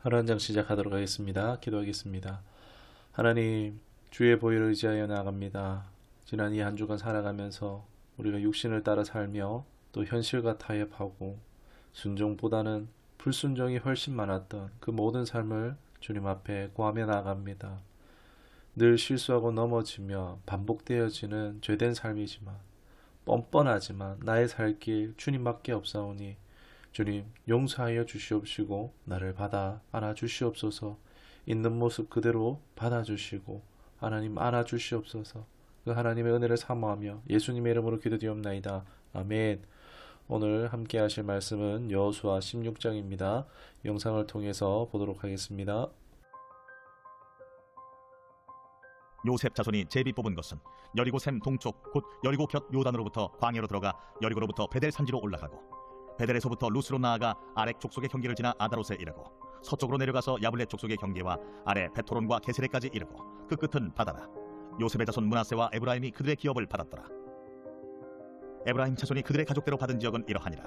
하루 한 장 시작하도록 하겠습니다. 기도하겠습니다. 하나님, 주의 보혈을 의지하여 나아갑니다. 지난 이 한 주간 살아가면서 우리가 육신을 따라 살며 또 현실과 타협하고 순종보다는 불순종이 훨씬 많았던 그 모든 삶을 주님 앞에 고하며 나아갑니다. 늘 실수하고 넘어지며 반복되어지는 죄된 삶이지만 뻔뻔하지만 나의 살 길 주님밖에 없사오니 주님 용서하여 주시옵시고 나를 받아 안아 주시옵소서. 있는 모습 그대로 받아 주시고 하나님 안아 주시옵소서. 그 하나님의 은혜를 사모하며 예수님의 이름으로 기도드리옵나이다. 아멘. 오늘 함께 하실 말씀은 여호수아 16장입니다. 영상을 통해서 보도록 하겠습니다. 요셉 자손이 제비 뽑은 것은 여리고 샘 동쪽 곧 여리고 곁 요단으로부터 광야로 들어가 여리고로부터 베델 산지로 올라가고 베델에서부터 루스로 나아가 아렉 족속의 경계를 지나 아다롯에 이르고 서쪽으로 내려가서 야블렛 족속의 경계와 아래 베토론과 게세레까지 이르고 그 끝은 바다라. 요셉의 자손 므낫세와 에브라임이 그들의 기업을 받았더라. 에브라임 자손이 그들의 가족대로 받은 지역은 이러하니라.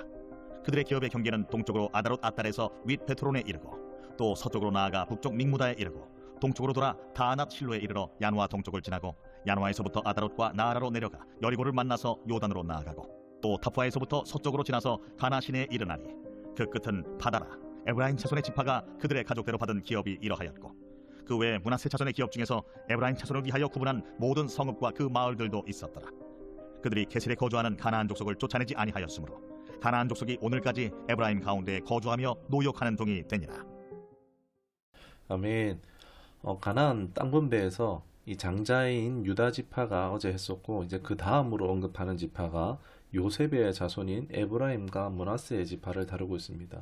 그들의 기업의 경계는 동쪽으로 아다롯 아달에서 윗 베토론에 이르고 또 서쪽으로 나아가 북쪽 믹무다에 이르고 동쪽으로 돌아 다아낫 실로에 이르러 야누아 동쪽을 지나고 야누아에서부터 아다롯과 나아라로 내려가 여리고를 만나서 요단으로 나아가고 또 타푸아에서부터 서쪽으로 지나서 가나 시내에 이르나니 그 끝은 바다라. 에브라임 자손의 지파가 그들의 가족대로 받은 기업이 이러하였고 그 외에 므낫세 자손의 기업 중에서 에브라임 자손을 위하여 구분한 모든 성읍과 그 마을들도 있었더라. 그들이 게셀에 거주하는 가나안 족속을 쫓아내지 아니하였으므로 가나안 족속이 오늘까지 에브라임 가운데에 거주하며 노역하는 동이 되니라. 아멘. 가나안 땅 분배에서 이 장자인 유다 지파가 어제 했었고 이제 그 다음으로 언급하는 지파가 요셉의 자손인 에브라임과 므낫세의 지파를 다루고 있습니다.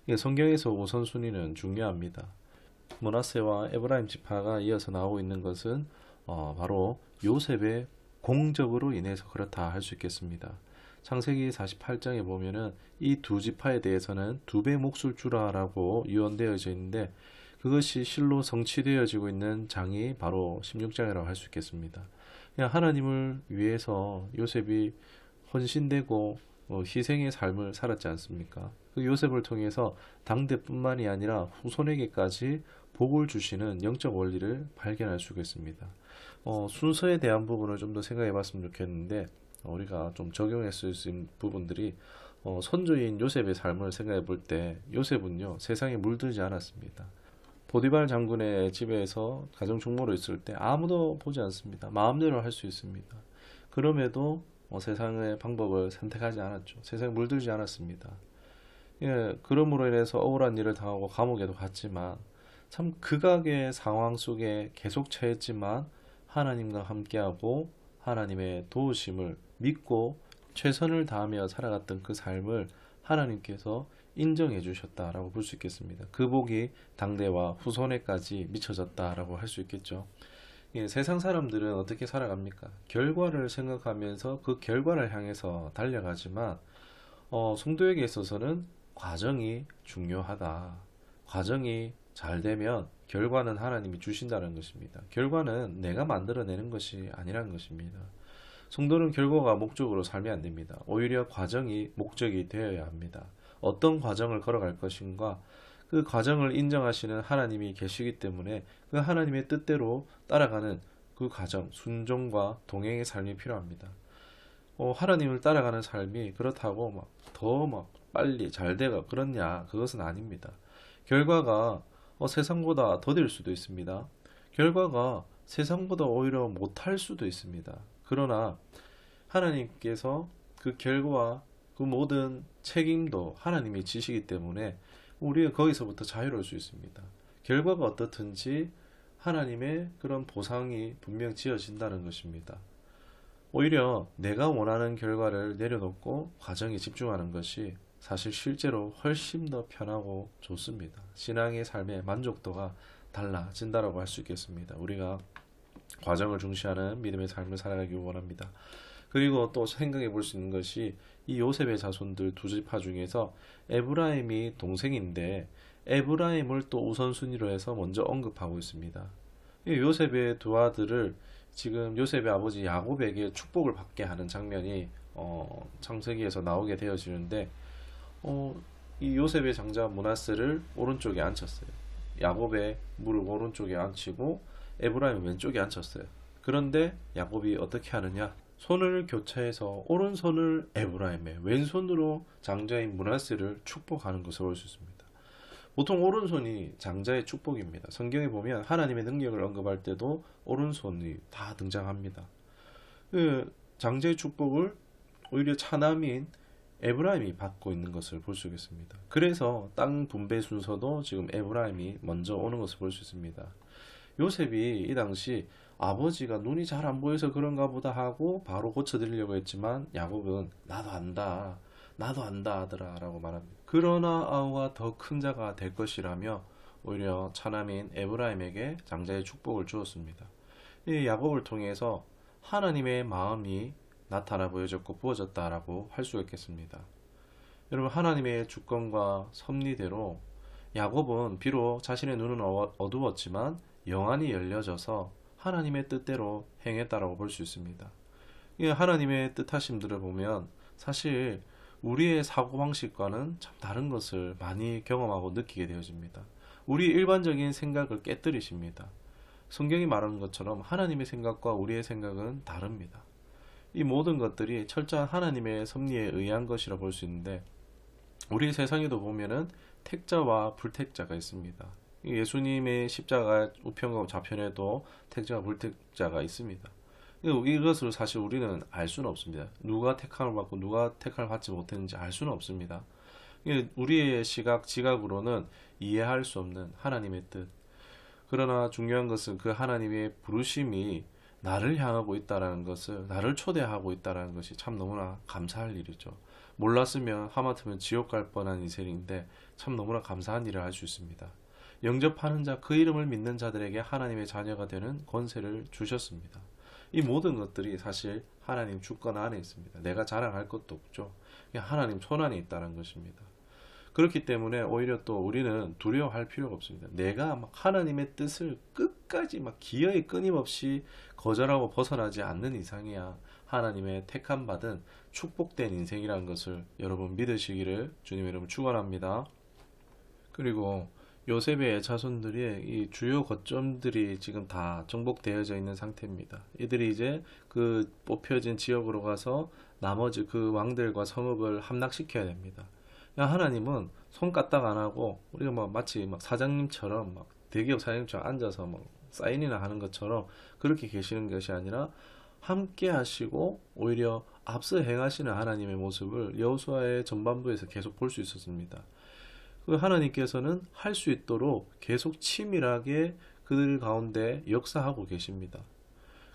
이게 성경에서 우선순위는 중요합니다. 므낫세와 에브라임 지파가 이어서 나오고 있는 것은 바로 요셉의 공적으로 인해서 그렇다 할 수 있겠습니다. 창세기 48장에 보면은 이 두 지파에 대해서는 두 배 몫을 주라라고 유언되어져 있는데 그것이 실로 성취되어지고 있는 장이 바로 16장이라고 할 수 있겠습니다. 그냥 하나님을 위해서 요셉이 헌신되고 희생의 삶을 살았지 않습니까? 그 요셉을 통해서 당대뿐만이 아니라 후손에게까지 복을 주시는 영적 원리를 발견할 수가 있습니다. 순서에 대한 부분을 좀 더 생각해 봤으면 좋겠는데 우리가 좀 적용했을 수 있는 부분들이 선조인 요셉의 삶을 생각해 볼 때 요셉은요 세상에 물들지 않았습니다. 보디발 장군의 집에서 가정총무로 있을 때 아무도 보지 않습니다. 마음대로 할 수 있습니다. 그럼에도 세상의 방법을 선택하지 않았죠. 세상에 물들지 않았습니다. 예, 그러므로 인해서 억울한 일을 당하고 감옥에도 갔지만 참 극악의 상황 속에 계속 처했지만 하나님과 함께하고 하나님의 도우심을 믿고 최선을 다하며 살아갔던 그 삶을 하나님께서 인정해 주셨다라고 볼 수 있겠습니다. 그 복이 당대와 후손에까지 미쳐졌다라고 할 수 있겠죠. 예, 세상 사람들은 어떻게 살아갑니까? 결과를 생각하면서 그 결과를 향해서 달려가지만 성도에게 있어서는 과정이 중요하다. 과정이 잘 되면 결과는 하나님이 주신다는 것입니다. 결과는 내가 만들어내는 것이 아니라는 것입니다. 성도는 결과가 목적으로 살면 안 됩니다. 오히려 과정이 목적이 되어야 합니다. 어떤 과정을 걸어갈 것인가 그 과정을 인정하시는 하나님이 계시기 때문에 그 하나님의 뜻대로 따라가는 그 과정, 순종과 동행의 삶이 필요합니다. 하나님을 따라가는 삶이 그렇다고 더 빨리 잘 되고 그렇냐? 그것은 아닙니다. 결과가 세상보다 더딜 수도 있습니다. 결과가 세상보다 오히려 못할 수도 있습니다. 그러나 하나님께서 그 결과와 그 모든 책임도 하나님이 지시기 때문에 우리가 거기서부터 자유로울 수 있습니다. 결과가 어떻든지 하나님의 그런 보상이 분명 지어진다는 것입니다. 오히려 내가 원하는 결과를 내려놓고 과정에 집중하는 것이 사실 실제로 훨씬 더 편하고 좋습니다. 신앙의 삶의 만족도가 달라진다고 할 수 있겠습니다. 우리가 과정을 중시하는 믿음의 삶을 살아가기 원합니다. 그리고 또 생각해 볼 수 있는 것이 이 요셉의 자손들 두 지파 중에서 에브라임이 동생인데 에브라임을 또 우선순위로 해서 먼저 언급하고 있습니다. 이 요셉의 두 아들을 지금 요셉의 아버지 야곱에게 축복을 받게 하는 장면이 창세기에서 나오게 되어지는데 이 요셉의 장자 므낫세를 오른쪽에 앉혔어요. 야곱의 무릎 오른쪽에 앉히고 에브라임 왼쪽에 앉혔어요. 그런데 야곱이 어떻게 하느냐? 손을 교차해서 오른손을 에브라임의, 왼손으로 장자인 므낫세를 축복하는 것을 볼 수 있습니다. 보통 오른손이 장자의 축복입니다. 성경에 보면 하나님의 능력을 언급할 때도 오른손이 다 등장합니다. 그 장자의 축복을 오히려 차남인 에브라임이 받고 있는 것을 볼 수 있습니다. 그래서 땅 분배 순서도 지금 에브라임이 먼저 오는 것을 볼 수 있습니다. 요셉이 이 당시 아버지가 눈이 잘 안 보여서 그런가 보다 하고 바로 고쳐드리려고 했지만 야곱은 나도 안다, 나도 안다 하더라 라고 말합니다. 그러나 아우가 더 큰 자가 될 것이라며 오히려 차남인 에브라임에게 장자의 축복을 주었습니다. 이 야곱을 통해서 하나님의 마음이 나타나 보여졌고 부어졌다라고 할 수가 있겠습니다. 여러분, 하나님의 주권과 섭리대로 야곱은 비록 자신의 눈은 어두웠지만 영안이 열려져서 하나님의 뜻대로 행했다라고 볼 수 있습니다. 이 하나님의 뜻하심들을 보면 사실 우리의 사고방식과는 참 다른 것을 많이 경험하고 느끼게 되어집니다. 우리 일반적인 생각을 깨뜨리십니다. 성경이 말하는 것처럼 하나님의 생각과 우리의 생각은 다릅니다. 이 모든 것들이 철저한 하나님의 섭리에 의한 것이라 볼 수 있는데, 우리 세상에도 보면은 택자와 불택자가 있습니다. 예수님의 십자가 우편과 좌편에도 택자와 불택자가 있습니다. 이것을 사실 우리는 알 수는 없습니다. 누가 택함을 받고 누가 택함을 받지 못했는지 알 수는 없습니다. 우리의 지각으로는 이해할 수 없는 하나님의 뜻. 그러나 중요한 것은 그 하나님의 부르심이 나를 향하고 있다라는 것을, 나를 초대하고 있다라는 것이 참 너무나 감사할 일이죠. 몰랐으면 하마터면 지옥 갈 뻔한 인생인데 참 너무나 감사한 일을 할 수 있습니다. 영접하는 자, 그 이름을 믿는 자들에게 하나님의 자녀가 되는 권세를 주셨습니다. 이 모든 것들이 사실 하나님 주권 안에 있습니다. 내가 자랑할 것도 없죠. 그냥 하나님 손 안에 있다는 것입니다. 그렇기 때문에 오히려 또 우리는 두려워할 필요가 없습니다. 내가 막 하나님의 뜻을 끝까지 막 기어이 끊임없이 거절하고 벗어나지 않는 이상이야 하나님의 택함 받은 축복된 인생이라는 것을 여러분 믿으시기를 주님 이름으로 축원합니다. 그리고 요셉의 자손들의 이 주요 거점들이 지금 다 정복되어져 있는 상태입니다. 이들이 이제 그 뽑혀진 지역으로 가서 나머지 그 왕들과 성읍을 함락시켜야 됩니다. 하나님은 손 까딱 안 하고 우리가 마치 사장님처럼 대기업 사장님처럼 앉아서 사인이나 하는 것처럼 그렇게 계시는 것이 아니라 함께 하시고 오히려 앞서 행하시는 하나님의 모습을 여호수아의 전반부에서 계속 볼 수 있었습니다. 그 하나님께서는 할 수 있도록 계속 치밀하게 그들 가운데 역사하고 계십니다.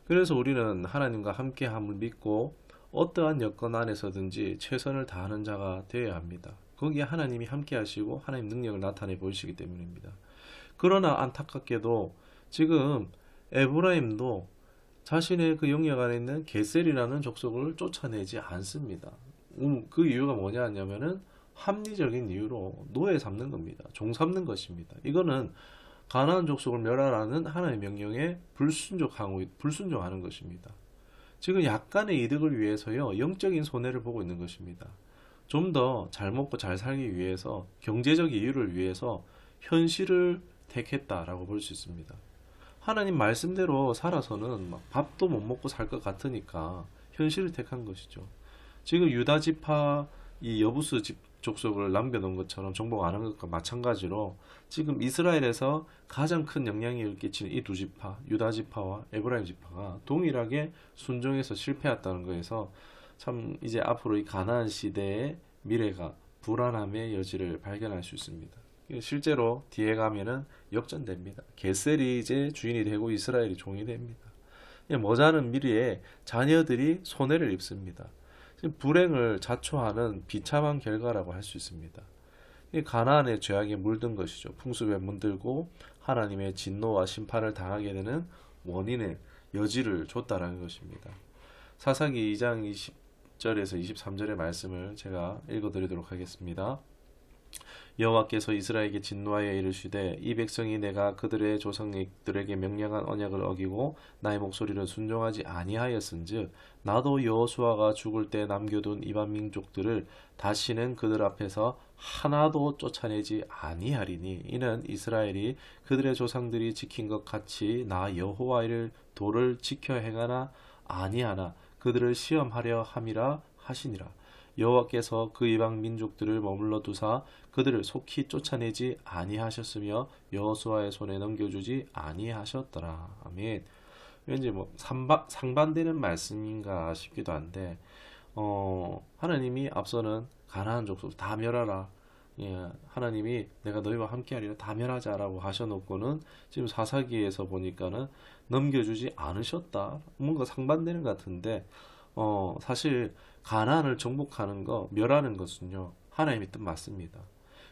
그래서 우리는 하나님과 함께함을 믿고 어떠한 여건 안에서든지 최선을 다하는 자가 되어야 합니다. 거기에 하나님이 함께 하시고 하나님 능력을 나타내 보이시기 때문입니다. 그러나 안타깝게도 지금 에브라임도 자신의 그 영역 안에 있는 게셀이라는 족속을 쫓아내지 않습니다. 그 이유가 뭐냐 하냐면은 합리적인 이유로 노예 삼는 겁니다. 종 삼는 것입니다. 이거는 가나안 족속을 멸하라는 하나님의 명령에 불순종하는 것입니다. 지금 약간의 이득을 위해서요, 영적인 손해를 보고 있는 것입니다. 좀 더 잘 먹고 잘 살기 위해서, 경제적 이유를 위해서 현실을 택했다라고 볼 수 있습니다. 하나님 말씀대로 살아서는 밥도 못 먹고 살 것 같으니까 현실을 택한 것이죠. 지금 유다 지파 이 여부스 족속을 남겨놓은 것처럼 정복 안 한 것과 마찬가지로 지금 이스라엘에서 가장 큰 영향력을 끼치는 이 두 지파, 유다 지파와 에브라임 지파가 동일하게 순종해서 실패했다는 거에서 참 이제 앞으로 이 가나안 시대의 미래가 불안함의 여지를 발견할 수 있습니다. 실제로 뒤에 가면은 역전됩니다. 게셀이 이제 주인이 되고 이스라엘이 종이 됩니다. 머지않은 미래에 자녀들이 손해를 입습니다. 불행을 자초하는 비참한 결과라고 할 수 있습니다. 가나안의 죄악에 물든 것이죠. 풍습에 물들고 하나님의 진노와 심판을 당하게 되는 원인의 여지를 줬다라는 것입니다. 사사기 2장 20절에서 23절의 말씀을 제가 읽어드리도록 하겠습니다. 여호와께서 이스라엘에게 진노하여 이르시되 이 백성이 내가 그들의 조상들에게 명령한 언약을 어기고 나의 목소리를 순종하지 아니하였은즉 나도 여호수아가 죽을 때 남겨둔 이방 민족들을 다시는 그들 앞에서 하나도 쫓아내지 아니하리니 이는 이스라엘이 그들의 조상들이 지킨 것 같이 나 여호와의 도를 지켜 행하나 아니하나 그들을 시험하려 함이라 하시니라. 여호와께서 그 이방 민족들을 머물러 두사 그들을 속히 쫓아내지 아니하셨으며 여호수아의 손에 넘겨주지 아니하셨더라. 아멘. 왠지 뭐 상반되는 말씀인가 싶기도 한데 하나님이 앞서는 가나안 족속 다 멸하라. 예, 하나님이 내가 너희와 함께하리라 다 멸하자라고 하셔놓고는 지금 사사기에서 보니까는 넘겨주지 않으셨다. 뭔가 상반되는 것 같은데 사실 가나안을 정복하는 거 멸하는 것은요 하나님의 뜻 맞습니다.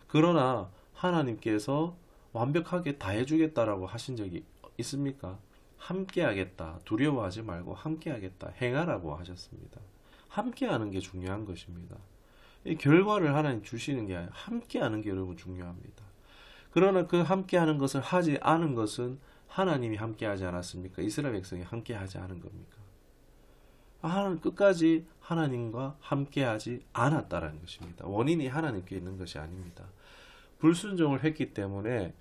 그러나 하나님께서 완벽하게 다 해주겠다라고 하신 적이 있습니까? 함께하겠다. 두려워하지 말고 함께하겠다. 행하라고 하셨습니다. 함께하는 게 중요한 것입니다. 이 결과를 하나님 주시는 게 아니라 함께하는 게 여러분 중요합니다. 그러나 그 함께하는 것을 하지 않은 것은 하나님이 함께하지 않았습니까? 이스라엘 백성이 함께하지 않은 겁니까? 끝까지 하나님과 함께하지 않았다라는 것입니다. 원인이 하나님께 있는 것이 아닙니다. 불순종을 했기 때문에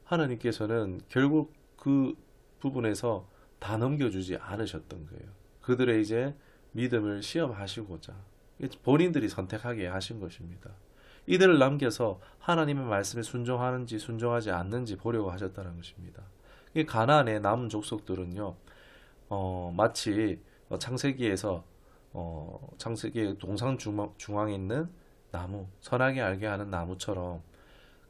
하나님께서는 결국 그 부분에서 다 넘겨주지 않으셨던 거예요. 그들의 이제 믿음을 시험하시고자 본인들이 선택하게 하신 것입니다. 이들을 남겨서 하나님의 말씀에 순종하는지 순종하지 않는지 보려고 하셨다는 것입니다. 이 가나안의 남은 족속들은요, 마치 창세기에서 창세기의 동상 중앙에 있는 나무, 선하게 알게 하는 나무처럼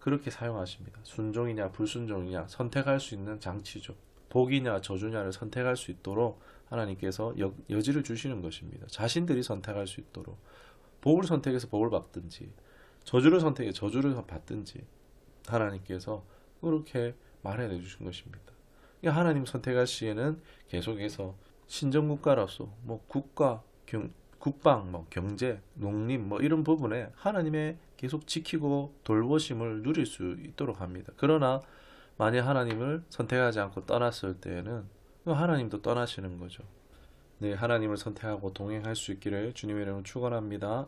그렇게 사용하십니다. 순종이냐 불순종이냐 선택할 수 있는 장치죠. 복이냐 저주냐를 선택할 수 있도록 하나님께서 여지를 주시는 것입니다. 자신들이 선택할 수 있도록 복을 선택해서 복을 받든지 저주를 선택해 저주를 받든지 하나님께서 그렇게 말해 주신 것입니다. 하나님 선택할 시에는 계속해서 신정국가로서 국가, 국방, 경제, 농림 이런 부분에 하나님의 계속 지키고 돌보심을 누릴 수 있도록 합니다. 그러나 만약 하나님을 선택하지 않고 떠났을 때에는 하나님도 떠나시는 거죠. 네, 하나님을 선택하고 동행할 수 있기를 주님의 이름으로 축원합니다.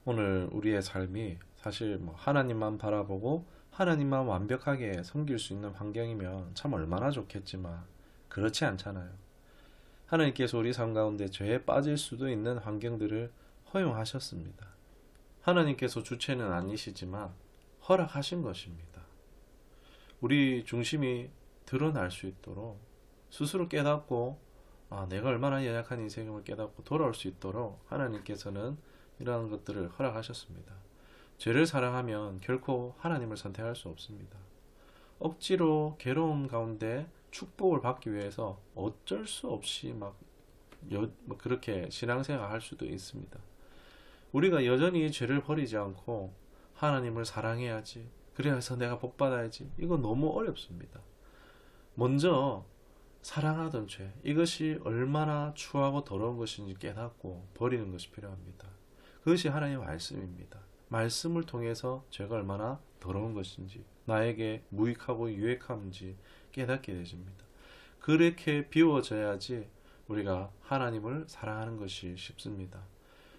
오늘 우리의 삶이 사실 하나님만 바라보고 하나님만 완벽하게 섬길 수 있는 환경이면 참 얼마나 좋겠지만 그렇지 않잖아요. 하나님께서 우리 삶 가운데 죄에 빠질 수도 있는 환경들을 허용하셨습니다. 하나님께서 주체는 아니시지만 허락하신 것입니다. 우리 중심이 드러날 수 있도록 스스로 깨닫고 내가 얼마나 연약한 인생임을 깨닫고 돌아올 수 있도록 하나님께서는 이러한 것들을 허락하셨습니다. 죄를 사랑하면 결코 하나님을 선택할 수 없습니다. 억지로 괴로움 가운데 축복을 받기 위해서 어쩔 수 없이 그렇게 신앙생활 할 수도 있습니다. 우리가 여전히 죄를 버리지 않고 하나님을 사랑해야지, 그래서 내가 복 받아야지, 이거 너무 어렵습니다. 먼저 사랑하던 죄, 이것이 얼마나 추하고 더러운 것인지 깨닫고 버리는 것이 필요합니다. 그것이 하나님의 말씀입니다. 말씀을 통해서 죄가 얼마나 더러운 것인지, 나에게 무익하고 유익한지 깨닫게 되십니다. 그렇게 비워져야지 우리가 하나님을 사랑하는 것이 쉽습니다.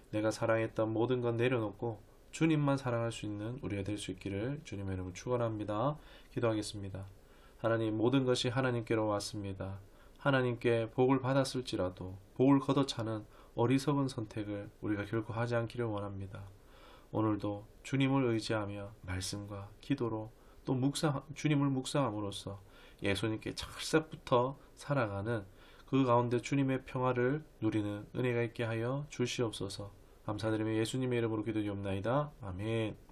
내가 사랑했던 모든 건 내려놓고 주님만 사랑할 수 있는 우리가 될 수 있기를 주님의 이름으로 축원합니다. 기도하겠습니다. 하나님, 모든 것이 하나님께로 왔습니다. 하나님께 복을 받았을지라도 복을 걷어차는 어리석은 선택을 우리가 결코 하지 않기를 원합니다. 오늘도 주님을 의지하며 말씀과 기도로 또 주님을 묵상함으로써 예수님께 철석부터 살아가는 그 가운데 주님의 평화를 누리는 은혜가 있게 하여 주시옵소서. 감사드리며 예수님의 이름으로 기도드리옵나이다. 아멘.